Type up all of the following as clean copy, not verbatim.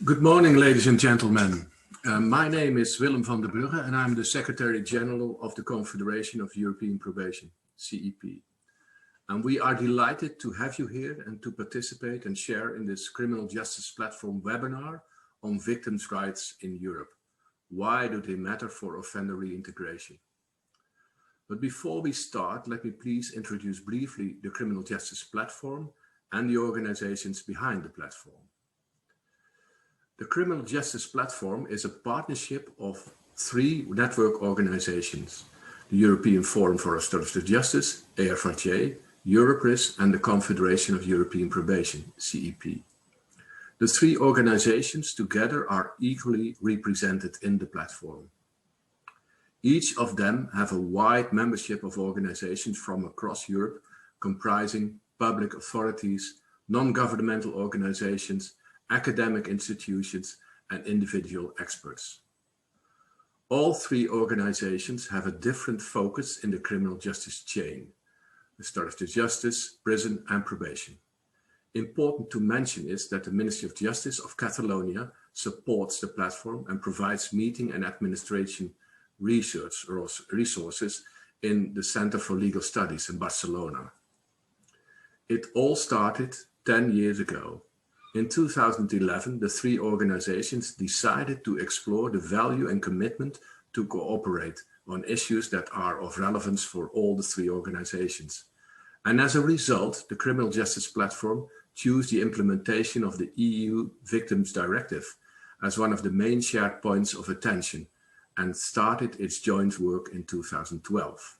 Good morning, ladies and gentlemen. My name is Willem van der Brugge and I'm the Secretary General of the Confederation of European Probation, CEP. And we are delighted to have you here and to participate and share in this Criminal Justice Platform webinar on victims' rights in Europe. Why do they matter for offender reintegration? But before we start, let me please introduce briefly the Criminal Justice Platform and the organizations behind the platform. The Criminal Justice Platform is a partnership of three network organizations: the European Forum for Restorative Justice, EFRJ, Europris, and the Confederation of European Probation, CEP. The three organizations together are equally represented in the platform. Each of them have a wide membership of organizations from across Europe, comprising public authorities, non-governmental organizations, academic institutions, and individual experts. All three organizations have a different focus in the criminal justice chain: restorative justice, prison, and probation. Important to mention is that the Ministry of Justice of Catalonia supports the platform and provides meeting and administration resources in the Center for Legal Studies in Barcelona. It all started 10 years ago. In 2011, the three organizations decided to explore the value and commitment to cooperate on issues that are of relevance for all the three organizations. And as a result, the Criminal Justice Platform chose the implementation of the EU Victims Directive as one of the main shared points of attention and started its joint work in 2012.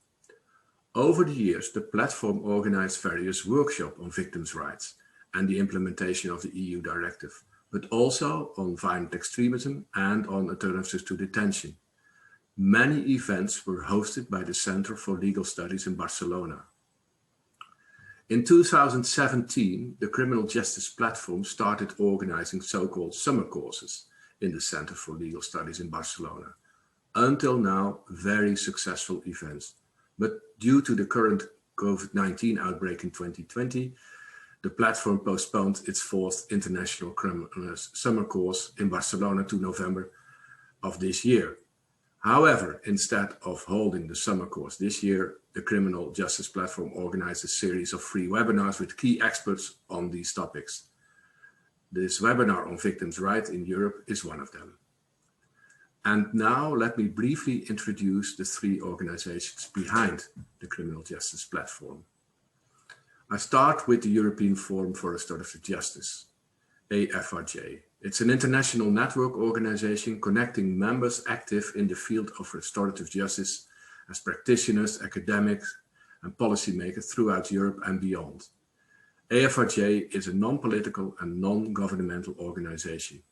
Over the years, the platform organized various workshops on victims' rights and the implementation of the EU directive, but also on violent extremism and on alternatives to detention. Many events were hosted by the Center for Legal Studies in Barcelona. In 2017, the Criminal Justice Platform started organizing so-called summer courses in the Center for Legal Studies in Barcelona. Until now, very successful events. But due to the current COVID-19 outbreak in 2020, the platform postponed its fourth international summer course in Barcelona to November of this year. However, instead of holding the summer course this year, the Criminal Justice Platform organized a series of free webinars with key experts on these topics. This webinar on victims' rights in Europe is one of them. And now let me briefly introduce the three organizations behind the Criminal Justice Platform. I start with the European Forum for Restorative Justice, EFRJ. It's an international network organization connecting members active in the field of restorative justice as practitioners, academics, and policymakers throughout Europe and beyond. EFRJ is a non-political and non-governmental organization.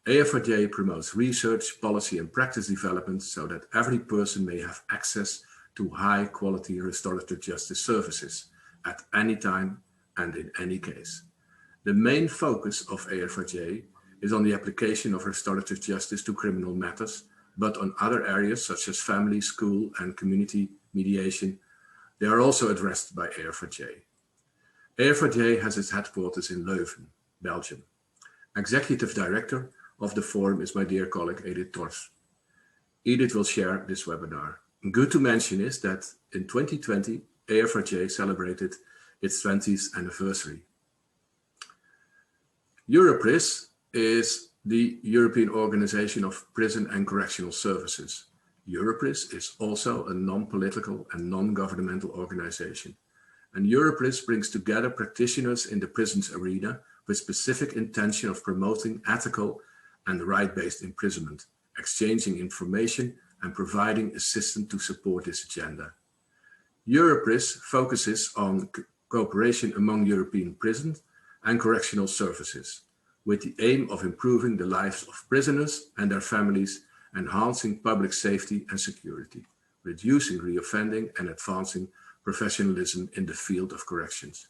EFRJ promotes research, policy, and practice development so that every person may have access to high-quality restorative justice services at any time and in any case. The main focus of EFRJ is on the application of restorative justice to criminal matters, but on other areas such as family, school, and community mediation, they are also addressed by EFRJ. EFRJ has its headquarters in Leuven, Belgium. Executive Director of the forum is my dear colleague Edith Tors. Edith will share this webinar. Good to mention is that in 2020, EFRJ celebrated its 20th anniversary. Europris is the European Organization of Prison and Correctional Services. Europris is also a non-political and non-governmental organization. And Europris brings together practitioners in the prisons arena with specific intention of promoting ethical and right-based imprisonment, exchanging information and providing assistance to support this agenda. Europris focuses on cooperation among European prisons and correctional services, with the aim of improving the lives of prisoners and their families, enhancing public safety and security, reducing reoffending and advancing professionalism in the field of corrections.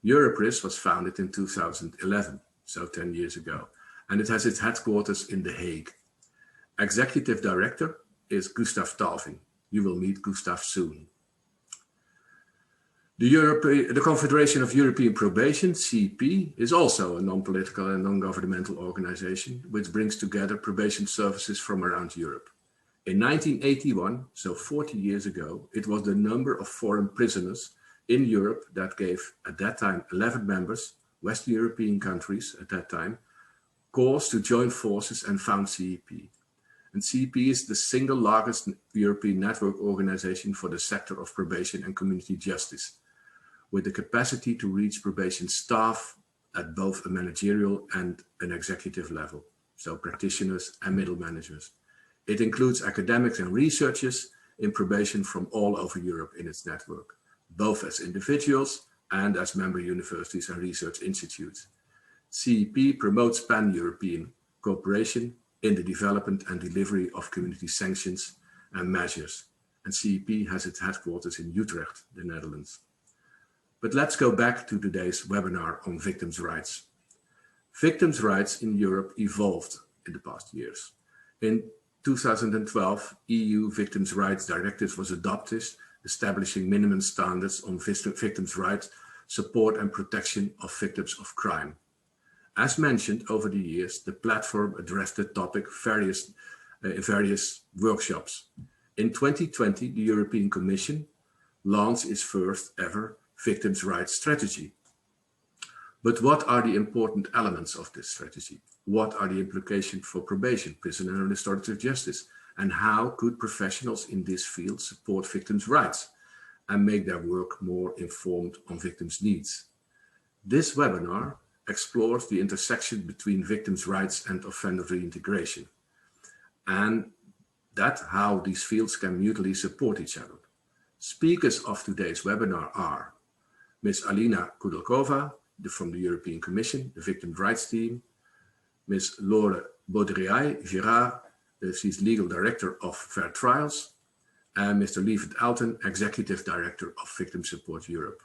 Europris was founded in 2011, so 10 years ago, and it has its headquarters in The Hague. Executive Director is Gustav Tallving. You will meet Gustav soon. The Confederation of European Probation, CJPE, is also a non-political and non-governmental organization which brings together probation services from around Europe. In 1981, so 40 years ago, it was the number of foreign prisoners in Europe that gave, at that time, 11 members, Western European countries at that time, cause to join forces and found CJPE. And CJPE is the single largest European network organization for the sector of probation and community justice, with the capacity to reach probation staff at both a managerial and an executive level, so practitioners and middle managers. It includes academics and researchers in probation from all over Europe in its network, both as individuals and as member universities and research institutes. CJPE promotes pan-European cooperation in the development and delivery of community sanctions and measures. And CJPE has its headquarters in Utrecht, the Netherlands. But let's go back to today's webinar on victims' rights. Victims' rights in Europe evolved in the past years. In 2012, EU Victims' Rights Directive was adopted, establishing minimum standards on victims' rights, support and protection of victims of crime. As mentioned over the years, the platform addressed the topic in various workshops. In 2020, the European Commission launched its first ever victims' rights strategy. But what are the important elements of this strategy? What are the implications for probation, prison and restorative justice? And how could professionals in this field support victims' rights and make their work more informed on victims' needs? This webinar explores the intersection between victims' rights and offender reintegration, and how these fields can mutually support each other. Speakers of today's webinar are Ms. Alina Kudalkova from the European Commission, the Victims' Rights Team, Ms. Laure Baudriaille-Girard, she's Legal Director of Fair Trials, and Mr. Lievert Alten, Executive Director of Victim Support Europe.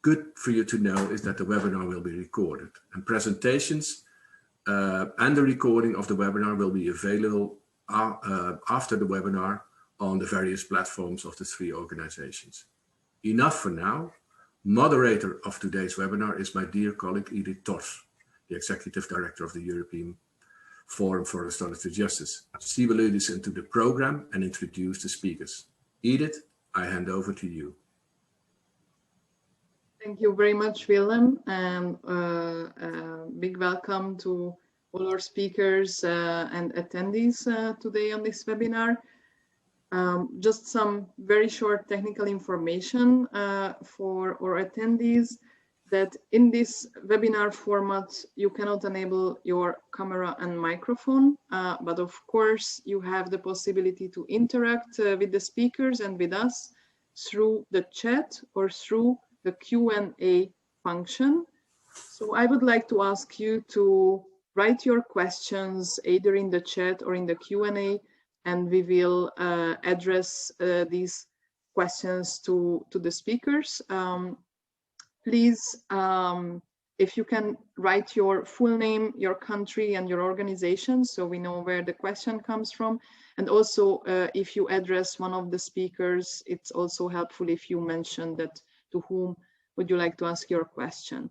Good for you to know is that the webinar will be recorded, and presentations and the recording of the webinar will be available after the webinar on the various platforms of the three organizations. Enough for now. Moderator of today's webinar is my dear colleague Edith Tors, the Executive Director of the European Forum for Restorative Justice. She will lead us into the program and introduce the speakers. Edith, I hand over to you. Thank you very much, Willem, and big welcome to all our speakers and attendees today on this webinar. Just some very short technical information for our attendees, that in this webinar format, you cannot enable your camera and microphone, but of course, you have the possibility to interact with the speakers and with us through the chat or through the Q&A function. So I would like to ask you to write your questions either in the chat or in the Q&A, and we will address these questions to the speakers. Please, if you can write your full name, your country and your organization, so we know where the question comes from. And also, if you address one of the speakers, it's also helpful if you mention that to whom would you like to ask your question.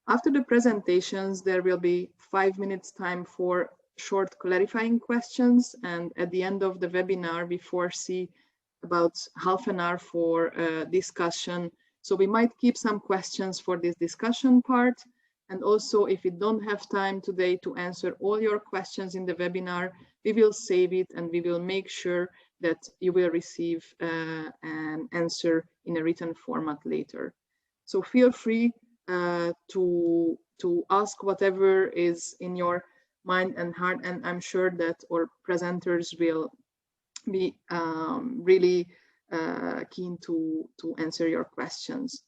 After the presentations, there will be 5 minutes time for short clarifying questions, and at the end of the webinar we foresee about half an hour for discussion. So we might keep some questions for this discussion part, and also if we don't have time today to answer all your questions in the webinar, we will save it and we will make sure that you will receive an answer in a written format later. So feel free to ask whatever is in your mind and heart, and I'm sure that our presenters will be really keen to answer your questions.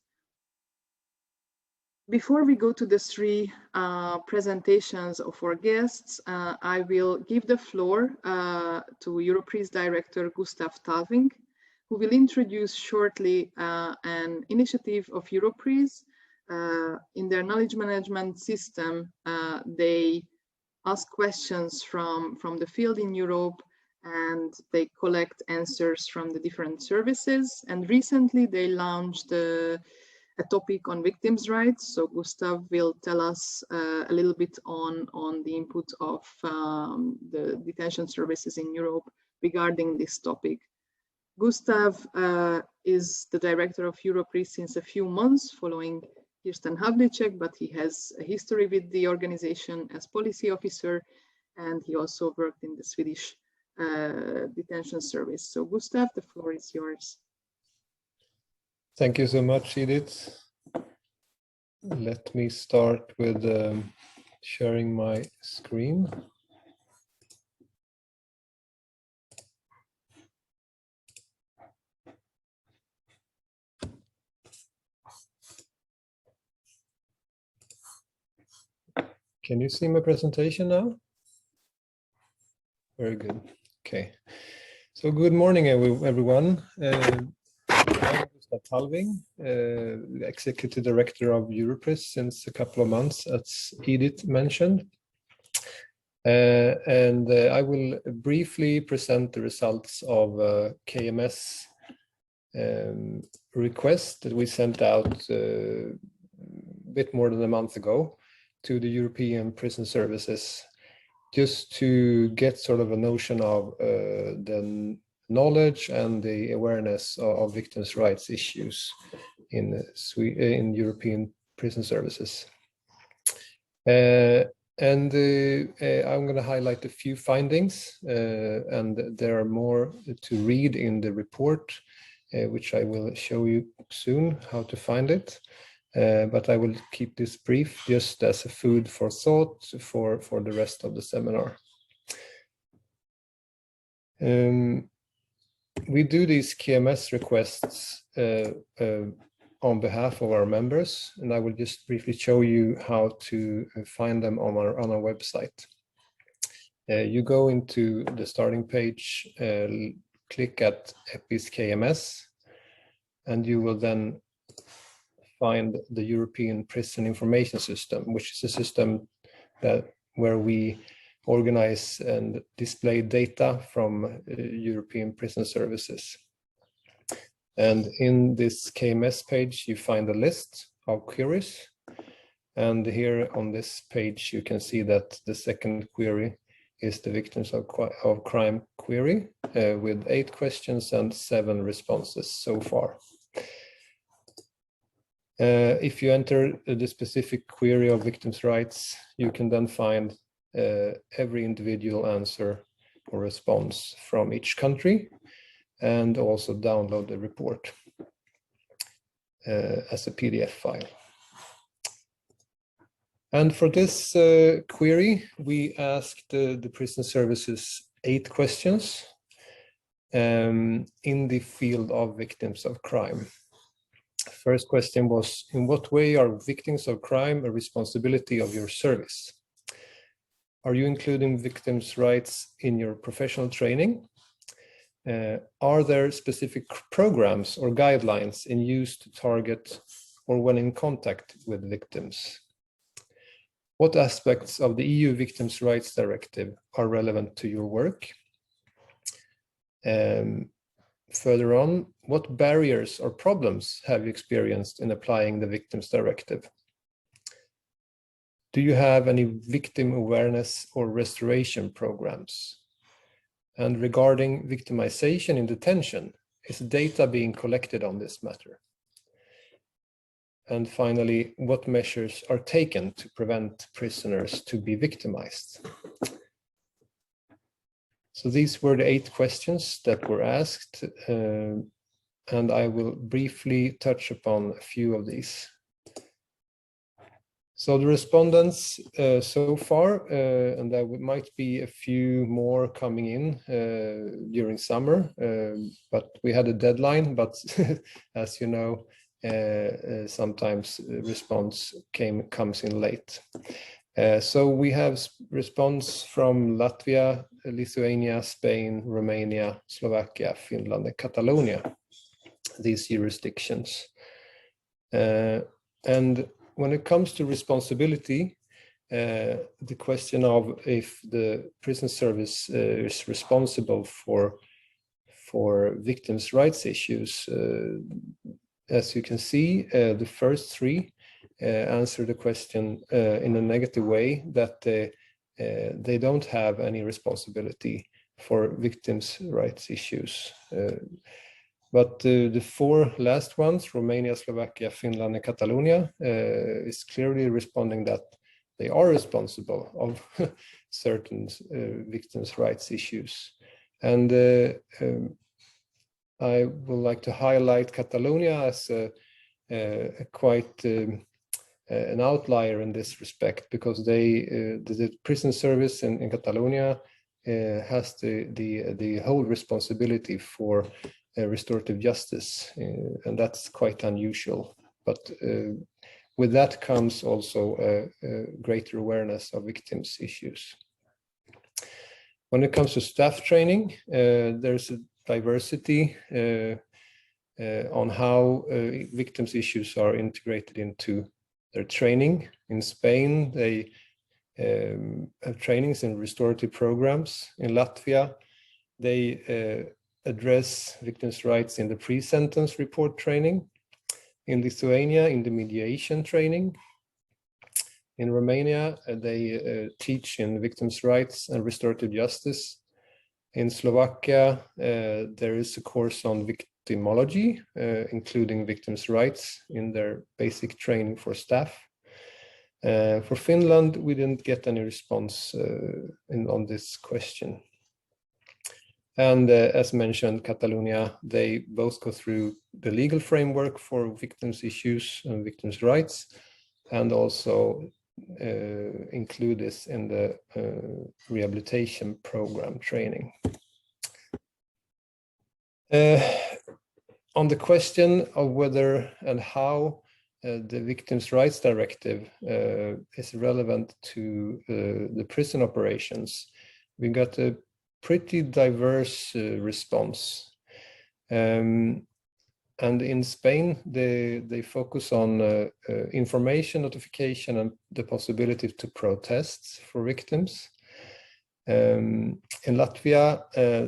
Before we go to the three presentations of our guests, I will give the floor to Europris Director Gustav Tallving, who will introduce shortly an initiative of Europris. In their knowledge management system, they ask questions from the field in Europe and they collect answers from the different services. And recently they launched a topic on victims' rights. So Gustav will tell us a little bit on the input of the detention services in Europe regarding this topic. Gustav is the director of Europris since a few months following Kirsten Havlicek, but he has a history with the organization as policy officer, and he also worked in the Swedish detention service. So Gustav, the floor is yours. Thank you so much, Edith. Let me start with sharing my screen. Can you see my presentation now? Very good. Okay. So good morning, everyone. I'm Gustav Tallving, Executive Director of Europris since a couple of months, as Edith mentioned. And I will briefly present the results of KMS request that we sent out a bit more than a month ago to the European prison services, just to get sort of a notion of the knowledge and the awareness of victims' rights issues in European prison services. I'm going to highlight a few findings, and there are more to read in the report, which I will show you soon how to find it. But I will keep this brief just as a food for thought for the rest of the seminar. We do these KMS requests on behalf of our members, and I will just briefly show you how to find them on our website. You go into the starting page, click at EPI's KMS, and you will then find the European Prison Information System, which is a system where we organize and display data from European prison services. And in this KMS page, you find a list of queries. And here on this page, you can see that the second query is the victims of crime query with 8 questions and 7 responses so far. If you enter the specific query of victims' rights, you can then find every individual answer or response from each country, and also download the report as a PDF file. And for this query, we asked the prison services 8 questions in the field of victims of crime. First question was, in what way are victims of crime a responsibility of your service? Are you including victims' rights in your professional training? Are there specific programs or guidelines in use to target or when in contact with victims? What aspects of the EU Victims' Rights Directive are relevant to your work? Further on, what barriers or problems have you experienced in applying the Victims' Directive? Do you have any victim awareness or restoration programs? And regarding victimization in detention, is data being collected on this matter? And finally, what measures are taken to prevent prisoners to be victimized? So these were the 8 questions that were asked, and I will briefly touch upon a few of these. So the respondents so far, and there might be a few more coming in during summer, but we had a deadline, but as you know, sometimes response comes in late. So we have response from Latvia, Lithuania, Spain, Romania, Slovakia, Finland, and Catalonia, these jurisdictions. And when it comes to responsibility, the question of if the prison service is responsible for victims' rights issues. As you can see, the first three answer the question in a negative way, that they don't have any responsibility for victims' rights issues. But the four last ones, Romania, Slovakia, Finland, and Catalonia, is clearly responding that they are responsible of certain victims' rights issues. And I would like to highlight Catalonia as a quite an outlier in this respect, because the prison service in Catalonia has the whole responsibility for restorative justice, and that's quite unusual. But with that comes also a greater awareness of victims' issues. When it comes to staff training, there's a diversity on how victims' issues are integrated into their training. In Spain, they have trainings in restorative programs. In Latvia, they address victims' rights in the pre-sentence report training. In Lithuania, in the mediation training. In Romania, they teach in victims' rights and restorative justice. In Slovakia, there is a course on victimology, including victims' rights in their basic training for staff. For Finland, we didn't get any response on this question. And as mentioned, Catalonia, they both go through the legal framework for victims' issues and victims' rights, and also include this in the rehabilitation program training. On the question of whether and how the Victims' Rights Directive is relevant to the prison operations, we got a pretty diverse response. And in Spain, they focus on information, notification, and the possibility to protest for victims. In Latvia,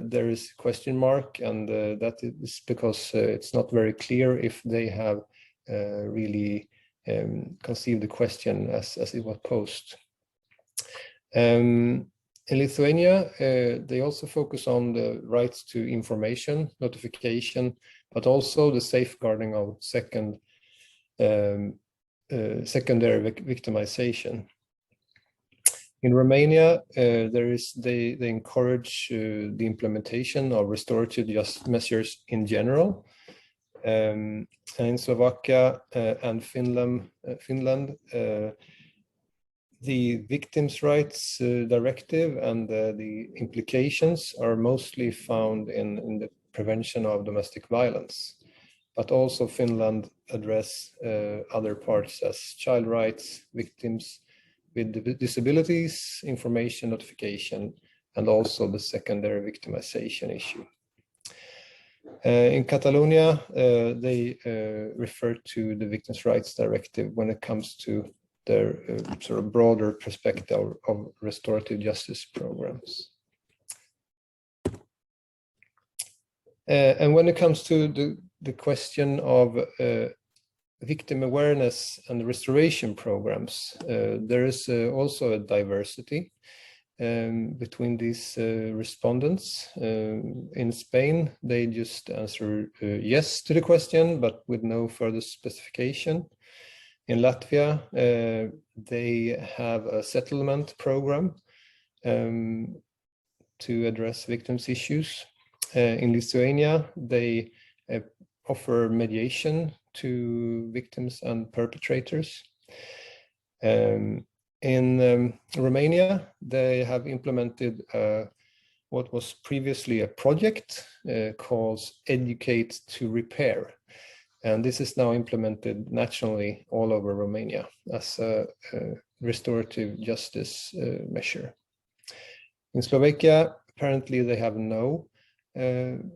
there is a question mark, and that is because it's not very clear if they have really conceived the question as it was posed. In Lithuania, they also focus on the rights to information, notification, but also the safeguarding of secondary victimization. In Romania, they encourage the implementation of restorative justice measures in general. And in Slovakia and Finland, the Victims' Rights Directive and the implications are mostly found in the prevention of domestic violence. But also Finland address other parts as child rights, victims with disabilities, information notification, and also the secondary victimization issue. In Catalonia, they refer to the Victims' Rights Directive when it comes to their sort of broader perspective of restorative justice programs. And when it comes to the question of victim awareness and restoration programs, there is also a diversity between these respondents. In Spain, they just answer yes to the question, but with no further specification. In Latvia, they have a settlement program to address victims' issues. In Lithuania, they offer mediation to victims and perpetrators. In Romania, they have implemented what was previously a project called Educate to Repair. And this is now implemented nationally all over Romania as a restorative justice measure. In Slovakia, apparently they have no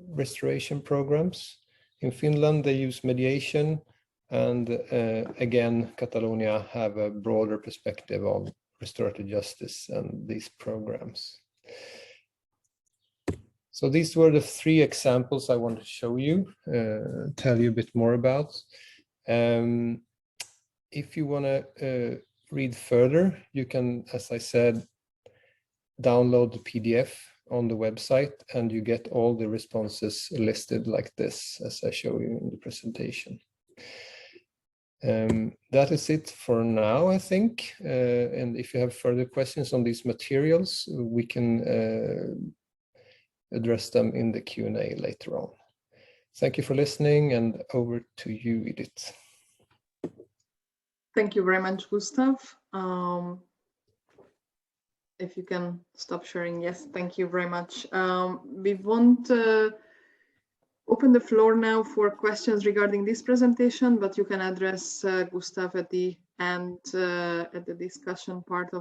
restoration programs. In Finland, they use mediation. And again, Catalonia have a broader perspective of restorative justice and these programs. So these were the 3 examples I wanted to show you, tell you a bit more about. If you want to read further, you can, as I said, download the PDF on the website, and you get all the responses listed like this, as I show you in the presentation. That is it for now, I think. And if you have further questions on these materials, we can address them in the Q&A later on. Thank you for listening, and over to you, Edith. Thank you very much, Gustav. If you can stop sharing, yes, thank you very much. We want to open the floor now for questions regarding this presentation, but you can address Gustav at the end, at the discussion part of